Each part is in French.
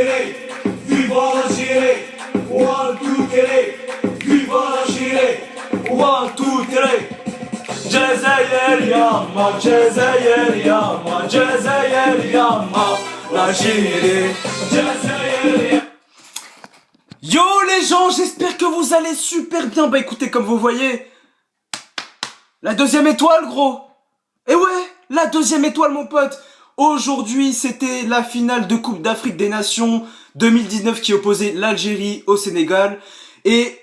Tere, viva l'Algérie. One, two, Tere, viva l'Algérie. One, two, Tere. Cezayir yanma, Cezayir yanma, Cezayir yanma, l'Algérie. Cezayir yanma. Yo les gens, j'espère que vous allez super bien. Bah écoutez, comme vous voyez, la deuxième étoile gros. Et ouais, la deuxième étoile mon pote. Aujourd'hui c'était la finale de Coupe d'Afrique des Nations 2019 qui opposait l'Algérie au Sénégal. Et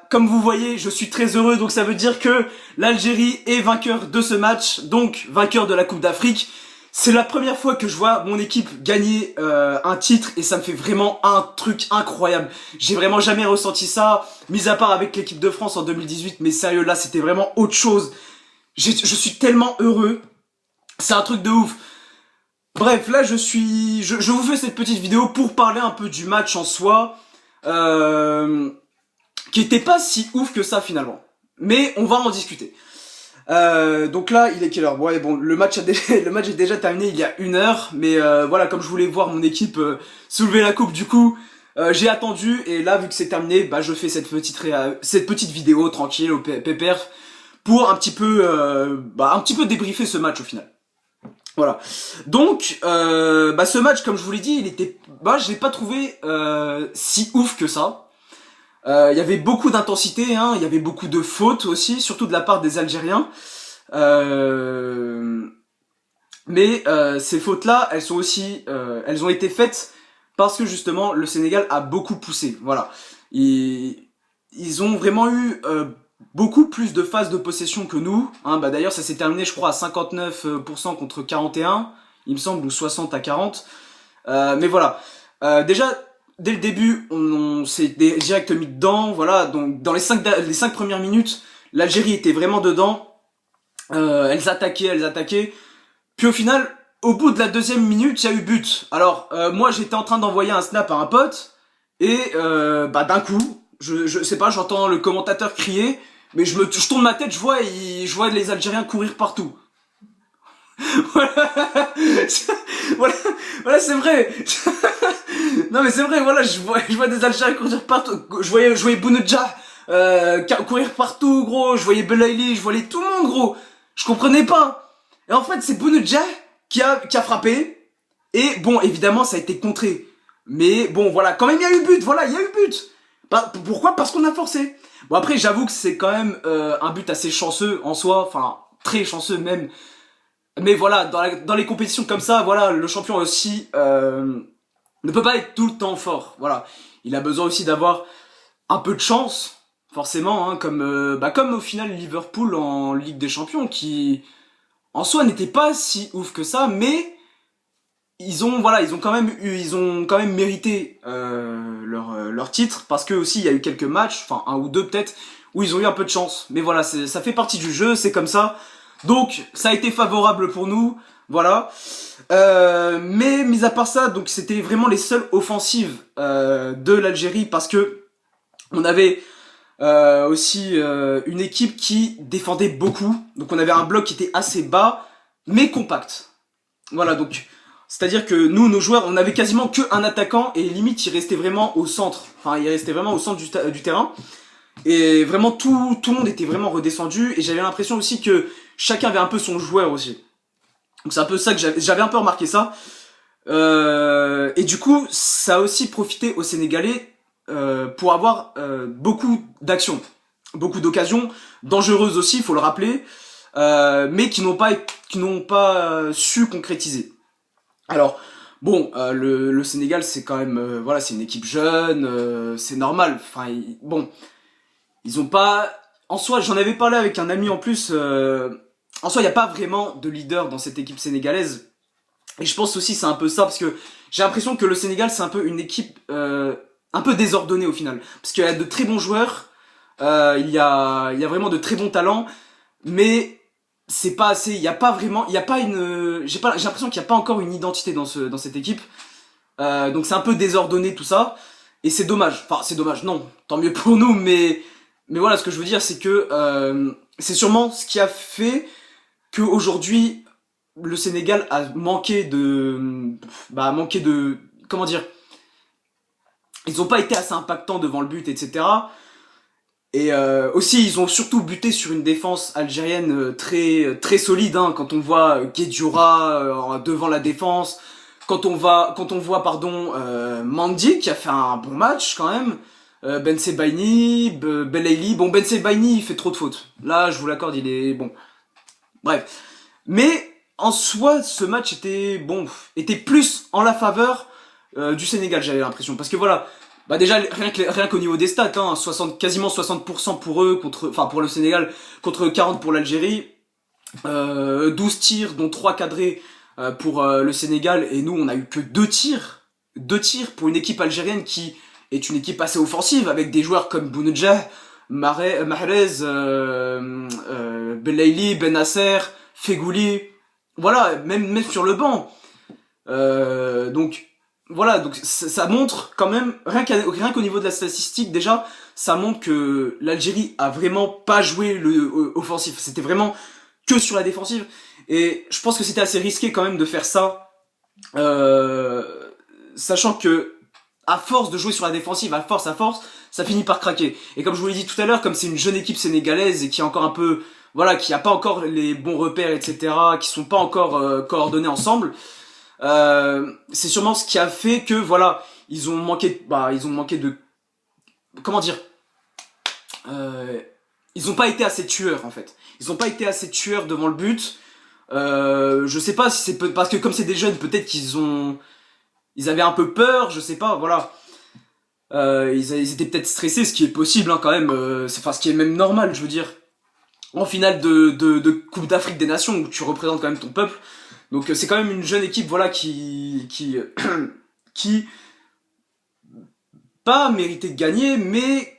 comme vous voyez, je suis très heureux, donc ça veut dire que l'Algérie est vainqueur de ce match, donc vainqueur de la Coupe d'Afrique. C'est la première fois que je vois mon équipe gagner un titre et ça me fait vraiment un truc incroyable. J'ai vraiment jamais ressenti ça, mis à part avec l'équipe de France en 2018, mais sérieux là c'était vraiment autre chose. Je suis tellement heureux, c'est un truc de ouf. Bref, là je vous fais cette petite vidéo pour parler un peu du match en soi, qui était pas si ouf que ça finalement. Mais on va en discuter. Donc là, il est quelle heure? Ouais, bon, le match est déjà terminé il y a 1 heure, mais voilà, comme je voulais voir mon équipe soulever la coupe, du coup, j'ai attendu et là, vu que c'est terminé, bah je fais cette petite vidéo tranquille au pépère pour un petit peu débriefer ce match au final. Voilà. Donc, ce match, comme je vous l'ai dit, je l'ai pas trouvé si ouf que ça. Il y avait beaucoup d'intensité, hein, il y avait beaucoup de fautes aussi, surtout de la part des Algériens. Mais ces fautes-là, elles ont été faites parce que justement le Sénégal a beaucoup poussé. Voilà, ils ont vraiment eu beaucoup plus de phases de possession que nous. Hein, d'ailleurs, ça s'est terminé, je crois, à 59% contre 41, il me semble, ou 60 à 40. Mais voilà, déjà. Dès le début, on s'est direct mis dedans, voilà, donc dans les 5 premières minutes, l'Algérie était vraiment dedans, elles attaquaient, puis au final, au bout de la deuxième minute, il y a eu but. Alors, moi j'étais en train d'envoyer un snap à un pote, et d'un coup, je sais pas, j'entends le commentateur crier, mais je tourne ma tête, je vois les Algériens courir partout. Voilà, voilà, c'est vrai. Non mais c'est vrai, voilà, je vois des Algériens courir partout. Je voyais Bounedjah courir partout, gros. Je voyais Belaïli, je voyais tout le monde, gros. Je comprenais pas. Et en fait, c'est Bounedjah qui a frappé. Et bon, évidemment, ça a été contré. Mais bon, voilà, quand même, il y a eu but. Voilà, il y a eu but. Pourquoi? Parce qu'on a forcé. Bon, après, j'avoue que c'est quand même un but assez chanceux en soi. Enfin, très chanceux même. Mais voilà, dans les compétitions comme ça, voilà, le champion aussi ne peut pas être tout le temps fort. Voilà, il a besoin aussi d'avoir un peu de chance, forcément, hein, comme au final Liverpool en Ligue des Champions, qui en soi n'était pas si ouf que ça, mais ils ont quand même mérité leur titre parce que aussi il y a eu quelques matchs, enfin un ou deux peut-être, où ils ont eu un peu de chance. Mais voilà, ça fait partie du jeu, c'est comme ça. Donc ça a été favorable pour nous, voilà. Mais mis à part ça, donc c'était vraiment les seules offensives de l'Algérie parce que on avait aussi une équipe qui défendait beaucoup. Donc on avait un bloc qui était assez bas mais compact. Voilà, donc c'est-à-dire que nous, nos joueurs, on avait quasiment qu'un attaquant et limite il restait vraiment au centre. Enfin, il restait vraiment au centre du terrain. Et vraiment tout le monde était vraiment redescendu et j'avais l'impression aussi que chacun avait un peu son joueur aussi. Donc c'est un peu ça que j'avais un peu remarqué ça. Et du coup, ça a aussi profité aux Sénégalais pour avoir beaucoup d'actions, beaucoup d'occasions dangereuses aussi, il faut le rappeler, mais qui n'ont pas su concrétiser. Alors bon, le Sénégal c'est quand même voilà, c'est une équipe jeune, c'est normal. Enfin bon. Ils ont pas... En soi, j'en avais parlé avec un ami en plus. En soi, il n'y a pas vraiment de leader dans cette équipe sénégalaise. Et je pense aussi c'est un peu ça, parce que j'ai l'impression que le Sénégal, c'est un peu une équipe un peu désordonnée au final. Parce qu'il y a de très bons joueurs, il y a vraiment de très bons talents, mais c'est pas assez... Il y a pas vraiment... Il y a pas une... J'ai l'impression qu'il n'y a pas encore une identité dans cette équipe. Donc c'est un peu désordonné tout ça. Et c'est dommage. Enfin, c'est dommage, non. Tant mieux pour nous, mais voilà, ce que je veux dire, c'est que c'est sûrement ce qui a fait qu'aujourd'hui, le Sénégal a manqué de... comment dire, ils ont pas été assez impactants devant le but, etc. Et aussi, ils ont surtout buté sur une défense algérienne très solide. Hein, quand on voit Guedioura devant la défense, quand on voit pardon Mandi qui a fait un bon match quand même. Ben Sebaini, Belaïli. Bon, Ben Sebaini, il fait trop de fautes. Là, je vous l'accorde, il est bon. Bref. Mais en soi, ce match était plus en la faveur du Sénégal, j'avais l'impression. Parce que voilà, bah déjà rien qu'au niveau des stats, hein, quasiment 60% pour eux pour le Sénégal contre 40 pour l'Algérie. 12 tirs, dont 3 cadrés pour le Sénégal, et nous on a eu que 2 tirs pour une équipe algérienne qui est une équipe assez offensive avec des joueurs comme Bounedjah, Mahrez, Belaïli, Benasser, Fegouli, voilà, même sur le banc. Donc voilà, donc ça montre quand même, rien qu'au niveau de la statistique déjà, ça montre que l'Algérie a vraiment pas joué le offensif. C'était vraiment que sur la défensive. Et je pense que c'était assez risqué quand même de faire ça, sachant que à force de jouer sur la défensive, à force, ça finit par craquer. Et comme je vous l'ai dit tout à l'heure, comme c'est une jeune équipe sénégalaise et qui est encore un peu, voilà, qui a pas encore les bons repères, etc., qui sont pas encore coordonnés ensemble, c'est sûrement ce qui a fait que, voilà, ils ont manqué de, comment dire, ils ont pas été assez tueurs en fait. Ils ont pas été assez tueurs devant le but. Je sais pas si c'est parce que comme c'est des jeunes, peut-être ils avaient un peu peur, je sais pas, voilà. Ils étaient peut-être stressés, ce qui est possible hein, quand même. Ce qui est même normal, je veux dire. En finale de Coupe d'Afrique des Nations où tu représentes quand même ton peuple. Donc c'est quand même une jeune équipe, voilà, qui pas mérité de gagner, mais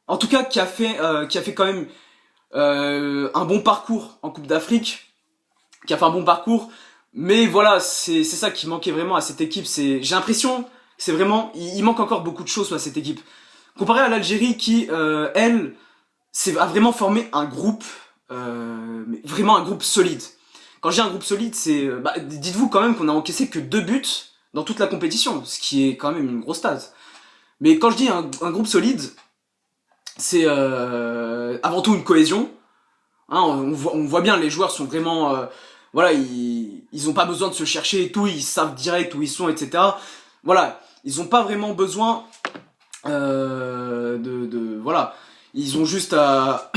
en tout cas qui a fait quand même un bon parcours en Coupe d'Afrique, qui a fait un bon parcours. Mais voilà, c'est ça qui manquait vraiment à cette équipe. J'ai l'impression que c'est vraiment, il manque encore beaucoup de choses à cette équipe. Comparé à l'Algérie qui, elle, a vraiment formé un groupe, mais vraiment un groupe solide. Quand je dis un groupe solide, dites-vous quand même qu'on a encaissé que 2 buts dans toute la compétition, ce qui est quand même une grosse stat. Mais quand je dis un groupe solide, c'est avant tout une cohésion. Hein, on voit bien, les joueurs sont vraiment, voilà, ils ont pas besoin de se chercher et tout, ils savent direct où ils sont, etc. Voilà, ils ont pas vraiment besoin voilà, ils ont juste à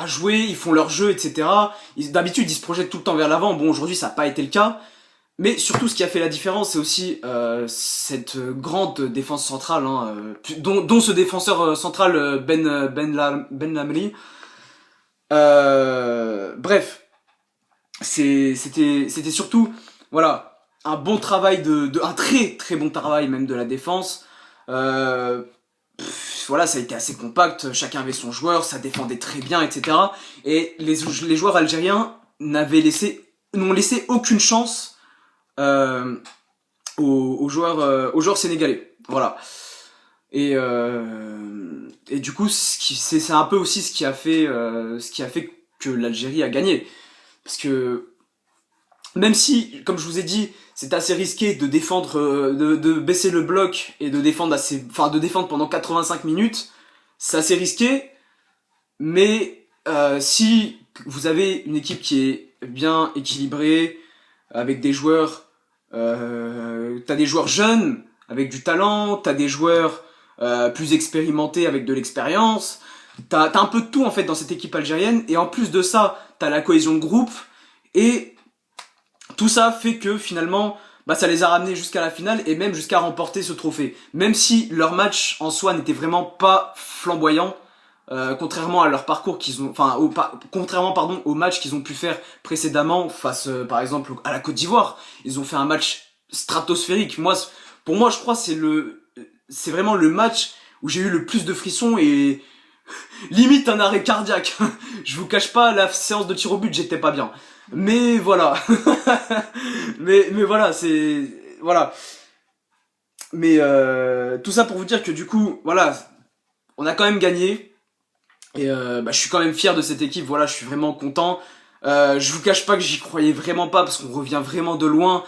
jouer, ils font leur jeu, etc. D'habitude, ils se projettent tout le temps vers l'avant. Bon, aujourd'hui, ça n'a pas été le cas. Mais surtout, ce qui a fait la différence, c'est aussi cette grande défense centrale, hein, dont ce défenseur central Ben Lamri. Bref, c'était surtout, voilà, un bon travail un très très bon travail même de la défense. Voilà, ça a été assez compact, chacun avait son joueur, ça défendait très bien, etc. Et les joueurs algériens n'ont laissé aucune chance aux joueurs sénégalais. Voilà. Et du coup, c'est un peu aussi ce qui a fait que l'Algérie a gagné. Parce que même si, comme je vous ai dit, c'est assez risqué de défendre, de baisser le bloc et de défendre de défendre pendant 85 minutes, c'est assez risqué. Mais si vous avez une équipe qui est bien équilibrée, avec des joueurs, t'as des joueurs jeunes avec du talent, t'as des joueurs plus expérimentés avec de l'expérience, t'as un peu de tout en fait dans cette équipe algérienne, et en plus de ça, t'as la cohésion de groupe, et tout ça fait que finalement, ça les a ramenés jusqu'à la finale et même jusqu'à remporter ce trophée. Même si leur match en soi n'était vraiment pas flamboyant, contrairement à leur parcours contrairement au match qu'ils ont pu faire précédemment face, par exemple, à la Côte d'Ivoire. Ils ont fait un match stratosphérique. Pour moi, je crois c'est vraiment le match où j'ai eu le plus de frissons et limite un arrêt cardiaque. Je vous cache pas, la séance de tir au but, j'étais pas bien. Mais voilà. mais voilà, voilà. Mais tout ça pour vous dire que du coup, voilà, on a quand même gagné. Et je suis quand même fier de cette équipe, voilà, je suis vraiment content. Je vous cache pas que j'y croyais vraiment pas parce qu'on revient vraiment de loin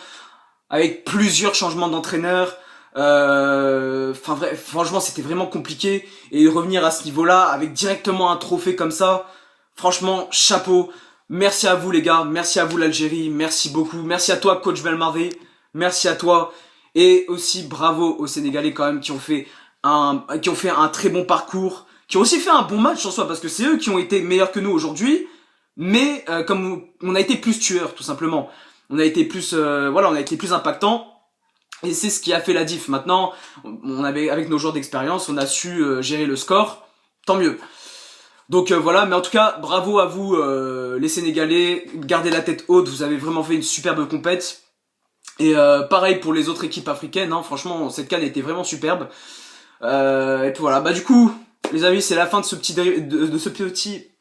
avec plusieurs changements d'entraîneur. Enfin franchement c'était vraiment compliqué, et revenir à ce niveau-là avec directement un trophée comme ça, franchement chapeau. Merci à vous les gars, merci à vous l'Algérie, merci beaucoup, merci à toi coach Belmarvé, merci à toi, et aussi bravo aux Sénégalais quand même qui ont fait un très bon parcours, qui ont aussi fait un bon match en soi, parce que c'est eux qui ont été meilleurs que nous aujourd'hui, mais comme on a été plus tueurs tout simplement, on a été plus voilà, on a été plus impactant. Et c'est ce qui a fait la diff. Maintenant, on avait, avec nos joueurs d'expérience, on a su gérer le score. Tant mieux. Donc voilà, mais en tout cas, bravo à vous les Sénégalais. Gardez la tête haute, vous avez vraiment fait une superbe compète. Et pareil pour les autres équipes africaines, hein. Franchement, cette CAN était vraiment superbe. Et puis voilà, bah du coup, les amis, c'est la fin de ce petit...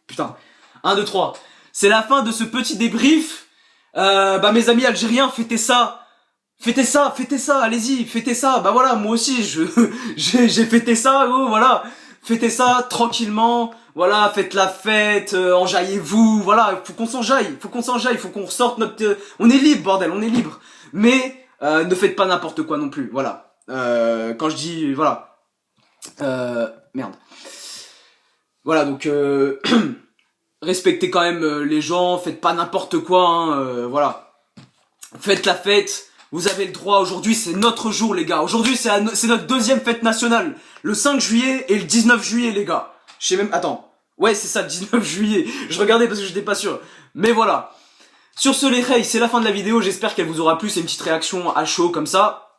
Putain, 1, 2, 3. C'est la fin de ce petit débrief. Bah mes amis algériens, fêtez ça, allez-y, fêtez ça. Bah voilà, moi aussi, j'ai fêté ça, oh, voilà. Fêtez ça tranquillement, voilà, faites la fête, enjaillez-vous, voilà, faut qu'on s'enjaille, faut qu'on ressorte notre... on est libre, bordel, on est libre. Mais ne faites pas n'importe quoi non plus, voilà. Quand je dis, voilà. Merde. Voilà, donc... respectez quand même les gens, faites pas n'importe quoi, hein, voilà. Faites la fête. Vous avez le droit, aujourd'hui c'est notre jour les gars. Aujourd'hui c'est notre deuxième fête nationale. Le 5 juillet et le 19 juillet les gars. Je sais même... Attends. Ouais c'est ça, le 19 juillet. Je regardais parce que j'étais pas sûr. Mais voilà. Sur ce les reys, c'est la fin de la vidéo. J'espère qu'elle vous aura plu. C'est une petite réaction à chaud comme ça.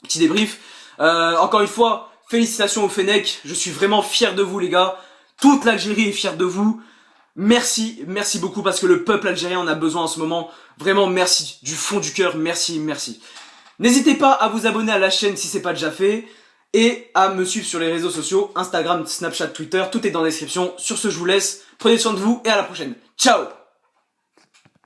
Petit débrief. Encore une fois, félicitations au Fennec. Je suis vraiment fier de vous les gars. Toute l'Algérie est fière de vous. Merci, merci beaucoup parce que le peuple algérien en a besoin en ce moment. Vraiment merci, du fond du cœur, merci, merci. N'hésitez pas à vous abonner à la chaîne si c'est pas déjà fait et à me suivre sur les réseaux sociaux, Instagram, Snapchat, Twitter, tout est dans la description. Sur ce, je vous laisse, prenez soin de vous et à la prochaine. Ciao!